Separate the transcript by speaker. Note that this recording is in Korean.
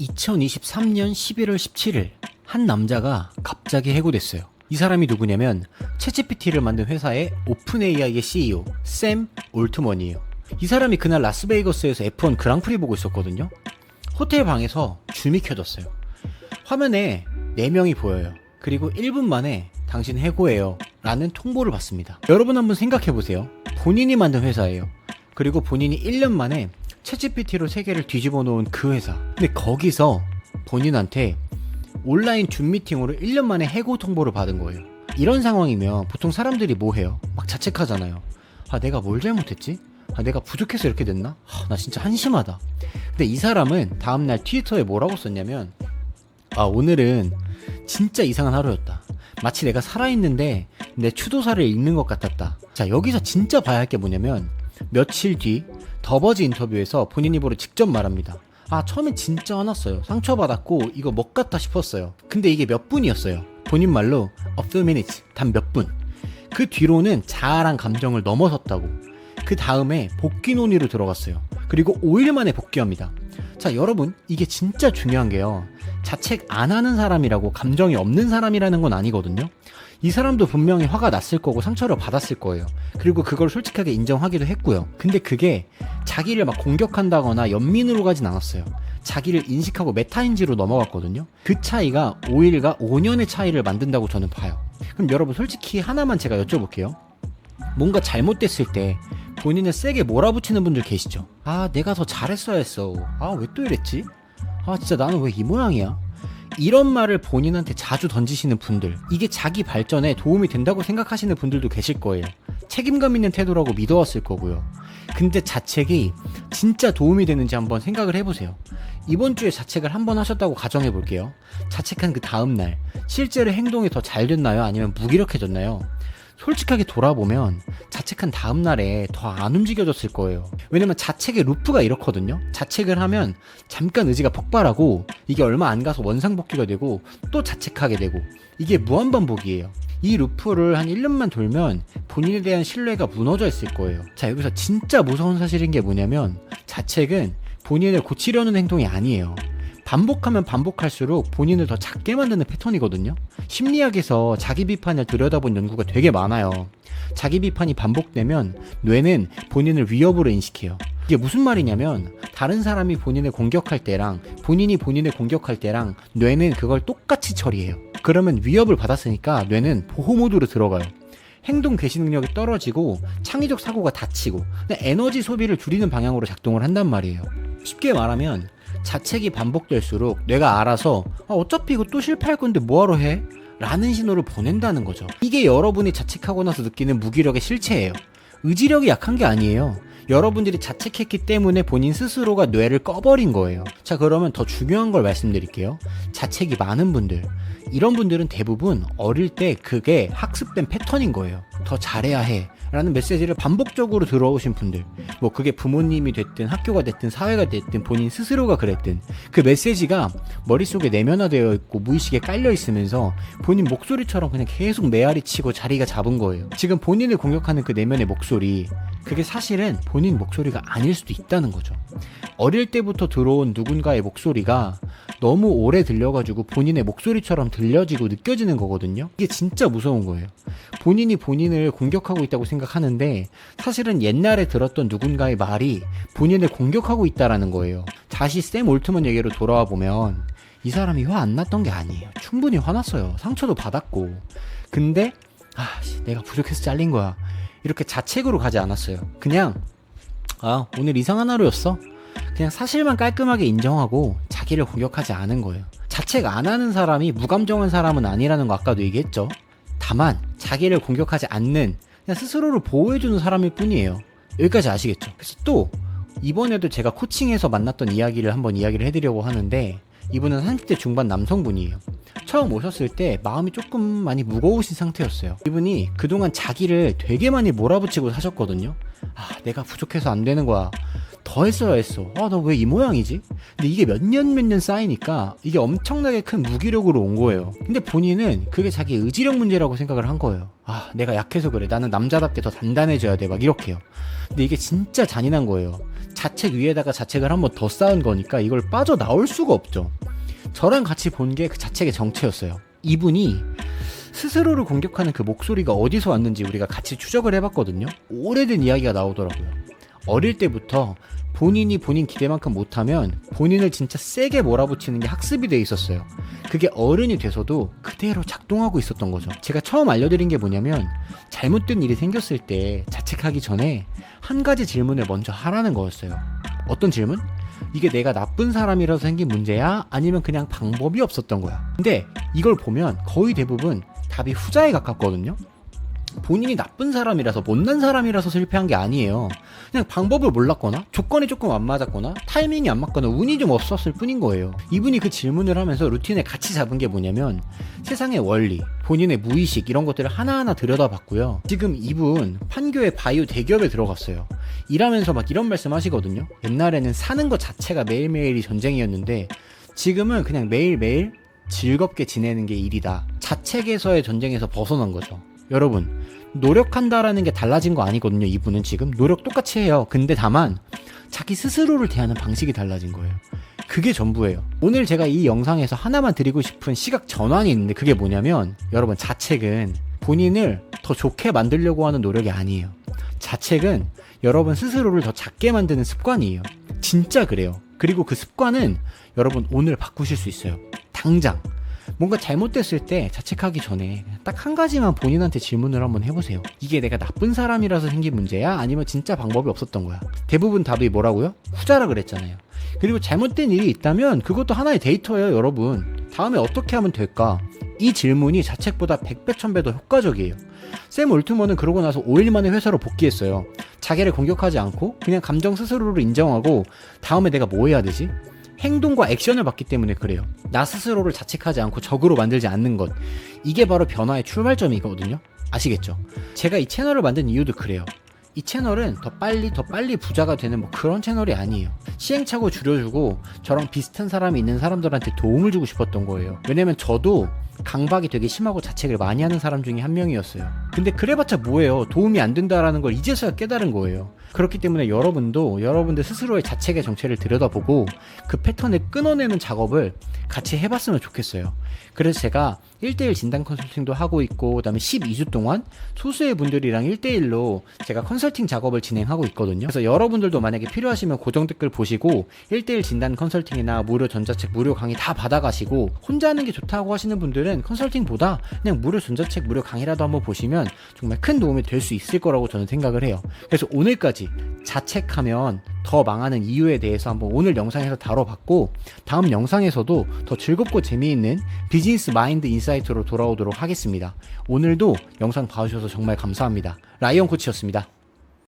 Speaker 1: 2023년 11월 17일 한 남자가 갑자기 해고됐어요. 이 사람이 누구냐면 챗GPT를 만든 회사의 오픈AI의 CEO 샘 올트먼이에요. 이 사람이 그날 라스베이거스에서 F1 그랑프리 보고 있었거든요. 호텔 방에서 줌이 켜졌어요. 화면에 4명이 보여요. 그리고 1분 만에 당신 해고해요 라는 통보를 받습니다. 여러분 한번 생각해보세요. 본인이 만든 회사예요. 그리고 본인이 1년 만에 챗GPT로 세계를 뒤집어 놓은 그 회사. 근데 거기서 본인한테 온라인 줌 미팅으로 1년 만에 해고 통보를 받은 거예요. 이런 상황이면 보통 사람들이 뭐 해요? 막 자책하잖아요. 아, 내가 뭘 잘못했지? 아, 내가 부족해서 이렇게 됐나? 아, 나 진짜 한심하다. 근데 이 사람은 다음날 트위터에 뭐라고 썼냐면, 아, 오늘은 진짜 이상한 하루였다. 마치 내가 살아있는데 내 추도사를 읽는 것 같았다. 자, 여기서 진짜 봐야 할 게 뭐냐면, 며칠 뒤 더버즈 인터뷰에서 본인 입으로 직접 말합니다. 아, 처음엔 진짜 화났어요. 상처받았고 이거 먹 같다 싶었어요. 근데 이게 몇 분이었어요. 본인 말로 a few minutes, 단 몇 분. 그 뒤로는 자아랑 감정을 넘어섰다고. 그 다음에 복귀 논의로 들어갔어요. 그리고 5일 만에 복귀합니다. 자, 여러분, 이게 진짜 중요한 게요, 자책 안 하는 사람이라고 감정이 없는 사람이라는 건 아니거든요. 이 사람도 분명히 화가 났을 거고 상처를 받았을 거예요. 그리고 그걸 솔직하게 인정하기도 했고요. 근데 그게 자기를 막 공격한다거나 연민으로 가진 않았어요. 자기를 인식하고 메타인지로 넘어갔거든요. 그 차이가 5일과 5년의 차이를 만든다고 저는 봐요. 그럼 여러분, 솔직히 하나만 제가 여쭤볼게요. 뭔가 잘못됐을 때 본인을 세게 몰아붙이는 분들 계시죠? 아, 내가 더 잘했어야 했어. 아, 왜 또 이랬지? 아, 진짜 나는 왜 이 모양이야? 이런 말을 본인한테 자주 던지시는 분들, 이게 자기 발전에 도움이 된다고 생각하시는 분들도 계실 거예요. 책임감 있는 태도라고 믿어왔을 거고요. 근데 자책이 진짜 도움이 되는지 한번 생각을 해보세요. 이번 주에 자책을 한번 하셨다고 가정해 볼게요. 자책한 그 다음날 실제로 행동이 더 잘 됐나요? 아니면 무기력해졌나요? 솔직하게 돌아보면 자책한 다음날에 더 안 움직여졌을 거예요. 왜냐면 자책의 루프가 이렇거든요. 자책을 하면 잠깐 의지가 폭발하고 이게 얼마 안 가서 원상복귀가 되고 또 자책하게 되고, 이게 무한반복이에요. 이 루프를 한 1년만 돌면 본인에 대한 신뢰가 무너져 있을 거예요. 자, 여기서 진짜 무서운 사실인 게 뭐냐면, 자책은 본인을 고치려는 행동이 아니에요. 반복하면 반복할수록 본인을 더 작게 만드는 패턴이거든요. 심리학에서 자기 비판을 들여다본 연구가 되게 많아요. 자기 비판이 반복되면 뇌는 본인을 위협으로 인식해요. 이게 무슨 말이냐면, 다른 사람이 본인을 공격할 때랑 본인이 본인을 공격할 때랑 뇌는 그걸 똑같이 처리해요. 그러면 위협을 받았으니까 뇌는 보호 모드로 들어가요. 행동 개시 능력이 떨어지고 창의적 사고가 닫히고 에너지 소비를 줄이는 방향으로 작동을 한단 말이에요. 쉽게 말하면 자책이 반복될수록 뇌가 알아서 어차피 이거 또 실패할 건데 뭐하러 해? 라는 신호를 보낸다는 거죠. 이게 여러분이 자책하고 나서 느끼는 무기력의 실체예요. 의지력이 약한 게 아니에요. 여러분들이 자책했기 때문에 본인 스스로가 뇌를 꺼버린 거예요. 자, 그러면 더 중요한 걸 말씀드릴게요. 자책이 많은 분들, 이런 분들은 대부분 어릴 때 그게 학습된 패턴인 거예요. 더 잘해야 해 라는 메시지를 반복적으로 들어오신 분들, 뭐 그게 부모님이 됐든 학교가 됐든 사회가 됐든 본인 스스로가 그랬든, 그 메시지가 머릿속에 내면화되어 있고 무의식에 깔려 있으면서 본인 목소리처럼 그냥 계속 메아리 치고 자리가 잡은 거예요. 지금 본인을 공격하는 그 내면의 목소리, 그게 사실은 본인 목소리가 아닐 수도 있다는 거죠. 어릴 때부터 들어온 누군가의 목소리가 너무 오래 들려가지고 본인의 목소리처럼 들려지고 느껴지는 거거든요. 이게 진짜 무서운 거예요. 본인이 본인을 공격하고 있다고 생각하는데 사실은 옛날에 들었던 누군가의 말이 본인을 공격하고 있다라는 거예요. 다시 샘 올트먼 얘기로 돌아와 보면, 이 사람이 화 안 났던 게 아니에요. 충분히 화났어요. 상처도 받았고. 근데 내가 부족해서 잘린 거야, 이렇게 자책으로 가지 않았어요. 그냥 오늘 이상한 하루였어. 그냥 사실만 깔끔하게 인정하고 자기를 공격하지 않은 거예요. 자책 안 하는 사람이 무감정한 사람은 아니라는 거 아까도 얘기했죠. 다만 자기를 공격하지 않는, 그냥 스스로를 보호해주는 사람일 뿐이에요. 여기까지 아시겠죠? 그래서 또 이번에도 제가 코칭에서 만났던 이야기를 한번 이야기를 해드리려고 하는데, 이분은 30대 중반 남성분이에요. 처음 오셨을 때 마음이 조금 많이 무거우신 상태였어요. 이분이 그동안 자기를 되게 많이 몰아붙이고 사셨거든요. 내가 부족해서 안 되는 거야. 더 했어야 했어. 아, 나 왜 이 모양이지? 근데 이게 몇 년 쌓이니까 이게 엄청나게 큰 무기력으로 온 거예요. 근데 본인은 그게 자기 의지력 문제라고 생각을 한 거예요. 아, 내가 약해서 그래. 나는 남자답게 더 단단해져야 돼. 막 이렇게요. 근데 이게 진짜 잔인한 거예요. 자책 위에다가 자책을 한 번 더 쌓은 거니까 이걸 빠져나올 수가 없죠. 저랑 같이 본 게 그 자책의 정체였어요. 이분이 스스로를 공격하는 그 목소리가 어디서 왔는지 우리가 같이 추적을 해봤거든요. 오래된 이야기가 나오더라고요. 어릴 때부터 본인이 본인 기대만큼 못하면 본인을 진짜 세게 몰아붙이는 게 학습이 돼 있었어요. 그게 어른이 돼서도 그대로 작동하고 있었던 거죠. 제가 처음 알려드린 게 뭐냐면 잘못된 일이 생겼을 때 자책하기 전에 한 가지 질문을 먼저 하라는 거였어요. 어떤 질문? 이게 내가 나쁜 사람이라서 생긴 문제야? 아니면 그냥 방법이 없었던 거야? 근데 이걸 보면 거의 대부분 답이 후자에 가깝거든요. 본인이 나쁜 사람이라서 못난 사람이라서 실패한 게 아니에요. 그냥 방법을 몰랐거나 조건이 조금 안 맞았거나 타이밍이 안 맞거나 운이 좀 없었을 뿐인 거예요. 이분이 그 질문을 하면서 루틴에 같이 잡은 게 뭐냐면 세상의 원리, 본인의 무의식 이런 것들을 하나하나 들여다봤고요. 지금 이분 판교의 바이오 대기업에 들어갔어요. 일하면서 막 이런 말씀 하시거든요. 옛날에는 사는 것 자체가 매일매일이 전쟁이었는데 지금은 그냥 매일매일 즐겁게 지내는 게 일이다. 자책에서의 전쟁에서 벗어난 거죠. 여러분, 노력한다라는 게 달라진 거 아니거든요. 이분은 지금 노력 똑같이 해요. 근데 다만 자기 스스로를 대하는 방식이 달라진 거예요. 그게 전부예요. 오늘 제가 이 영상에서 하나만 드리고 싶은 시각 전환이 있는데 그게 뭐냐면 여러분, 자책은 본인을 더 좋게 만들려고 하는 노력이 아니에요. 자책은 여러분 스스로를 더 작게 만드는 습관이에요. 진짜 그래요. 그리고 그 습관은 여러분 오늘 바꾸실 수 있어요. 당장 뭔가 잘못됐을 때 자책하기 전에 딱 한 가지만 본인한테 질문을 한번 해보세요. 이게 내가 나쁜 사람이라서 생긴 문제야? 아니면 진짜 방법이 없었던 거야? 대부분 답이 뭐라고요? 후자라 그랬잖아요. 그리고 잘못된 일이 있다면 그것도 하나의 데이터예요, 여러분. 다음에 어떻게 하면 될까? 이 질문이 자책보다 100배, 1000배 더 효과적이에요. 샘 올트먼은 그러고 나서 5일 만에 회사로 복귀했어요. 자기를 공격하지 않고 그냥 감정 스스로를 인정하고 다음에 내가 뭐 해야 되지? 행동과 액션을 받기 때문에 그래요. 나 스스로를 자책하지 않고 적으로 만들지 않는 것. 이게 바로 변화의 출발점이거든요. 아시겠죠? 제가 이 채널을 만든 이유도 그래요. 이 채널은 더 빨리 부자가 되는 뭐 그런 채널이 아니에요. 시행착오 줄여주고 저랑 비슷한 사람이 있는 사람들한테 도움을 주고 싶었던 거예요. 왜냐면 저도 강박이 되게 심하고 자책을 많이 하는 사람 중에 한 명이었어요. 근데 그래봤자 뭐예요. 도움이 안 된다라는 걸 이제서야 깨달은 거예요. 그렇기 때문에 여러분도 여러분들 스스로의 자책의 정체를 들여다보고 그 패턴을 끊어내는 작업을 같이 해봤으면 좋겠어요. 그래서 제가 1대1 진단 컨설팅도 하고 있고 그다음에 12주 동안 소수의 분들이랑 1대1로 제가 컨설팅 작업을 진행하고 있거든요. 그래서 여러분들도 만약에 필요하시면 고정 댓글 보시고 1대1 진단 컨설팅이나 무료 전자책, 무료 강의 다 받아가시고 혼자 하는 게 좋다고 하시는 분들은 컨설팅보다 그냥 무료 전자책, 무료 강의라도 한번 보시면 정말 큰 도움이 될 수 있을 거라고 저는 생각을 해요. 그래서 오늘까지 자책하면 더 망하는 이유에 대해서 한번 오늘 영상에서 다뤄봤고 다음 영상에서도 더 즐겁고 재미있는 비즈니스 마인드 인사이트로 돌아오도록 하겠습니다. 오늘도 영상 봐주셔서 정말 감사합니다. 라이언 코치였습니다.